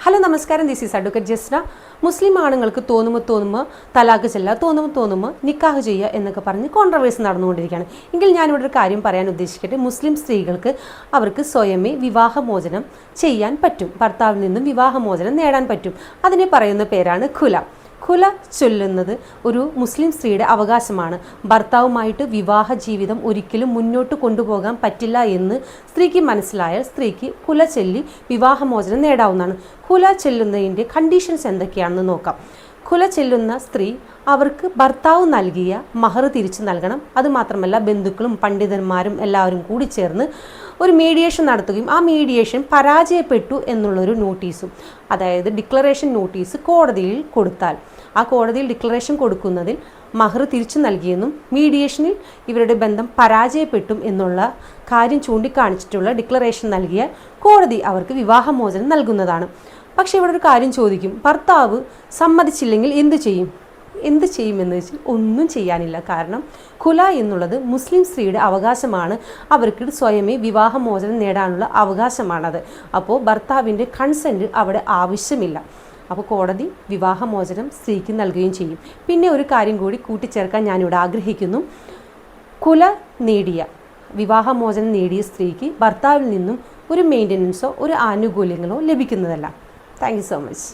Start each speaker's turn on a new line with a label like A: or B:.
A: Hello നമസ്കാരം, this is advocate Jasna. മുസ്ലിം ആണുങ്ങൾക്ക് തോന്നുമ്പോൾ തലാഖ് ചെല്ലുക, തോന്നുമ്പോൾ നിക്കാഹ് ചെയ്യുക എന്നൊക്കെ പറഞ്ഞ് കോൺട്രവേഴ്സി നടന്നുകൊണ്ടിരിക്കുകയാണ്. എങ്കിൽ ഞാനിവിടെ ഒരു കാര്യം പറയാൻ ഉദ്ദേശിക്കട്ടെ. മുസ്ലിം സ്ത്രീകൾക്ക് അവർക്ക് സ്വയമേ വിവാഹമോചനം ചെയ്യാൻ പറ്റും, ഭർത്താവിൽ നിന്നും വിവാഹമോചനം നേടാൻ പറ്റും. അതിനെ പറയുന്ന പേരാണ് ഖുല. ഖുല ചൊല്ലുന്നത് ഒരു മുസ്ലിം സ്ത്രീയുടെ അവകാശമാണ്. ഭർത്താവുമായിട്ട് വിവാഹ ജീവിതം ഒരിക്കലും മുന്നോട്ട് കൊണ്ടുപോകാൻ പറ്റില്ല എന്ന് സ്ത്രീക്ക് മനസ്സിലായാൽ സ്ത്രീക്ക് ഖുല ചൊല്ലി വിവാഹമോചനം നേടാവുന്നതാണ്. ഖുല ചൊല്ലുന്നതിൻ്റെ കണ്ടീഷൻസ് എന്തൊക്കെയാണെന്ന് നോക്കാം. ഖുല ചെല്ലുന്ന സ്ത്രീ അവർക്ക് ഭർത്താവ് നൽകിയ മഹർ തിരിച്ചു നൽകണം. അതുമാത്രമല്ല ബന്ധുക്കളും പണ്ഡിതന്മാരും എല്ലാവരും കൂടി ചേർന്ന് ഒരു മീഡിയേഷൻ നടത്തുകയും ആ മീഡിയേഷൻ പരാജയപ്പെട്ടു എന്നുള്ളൊരു നോട്ടീസും, അതായത് ഡിക്ലറേഷൻ നോട്ടീസ് കോടതിയിൽ കൊടുത്താൽ, ആ കോടതിയിൽ ഡിക്ലറേഷൻ കൊടുക്കുന്നതിൽ മഹർ തിരിച്ചു നൽകിയെന്നും മീഡിയേഷനിൽ ഇവരുടെ ബന്ധം പരാജയപ്പെട്ടും എന്നുള്ള കാര്യം ചൂണ്ടിക്കാണിച്ചിട്ടുള്ള ഡിക്ലറേഷൻ നൽകിയാൽ കോടതി അവർക്ക് വിവാഹമോചനം നൽകുന്നതാണ്. പക്ഷേ ഇവിടെ ഒരു കാര്യം ചോദിക്കും, ഭർത്താവ് സമ്മതിച്ചില്ലെങ്കിൽ എന്ത് ചെയ്യുമെന്ന് വെച്ചാൽ ഒന്നും ചെയ്യാനില്ല. കാരണം ഖുല എന്നുള്ളത് മുസ്ലിം സ്ത്രീയുടെ അവകാശമാണ്. അവർക്ക് സ്വയമേ വിവാഹമോചനം നേടാനുള്ള അവകാശമാണത്. അപ്പോൾ ഭർത്താവിൻ്റെ കൺസെൻറ്റ് അവിടെ ആവശ്യമില്ല. അപ്പോൾ കോടതി വിവാഹമോചനം സ്ത്രീക്ക് നൽകുകയും ചെയ്യും. പിന്നെ ഒരു കാര്യം കൂടി കൂട്ടിച്ചേർക്കാൻ ഞാനിവിടെ ആഗ്രഹിക്കുന്നു. ഖുല നേടിയ, വിവാഹമോചനം നേടിയ സ്ത്രീക്ക് ഭർത്താവിൽ നിന്നും ഒരു മെയിൻ്റനൻസോ ഒരു ആനുകൂല്യങ്ങളോ ലഭിക്കുന്നതല്ല. Thank you so much.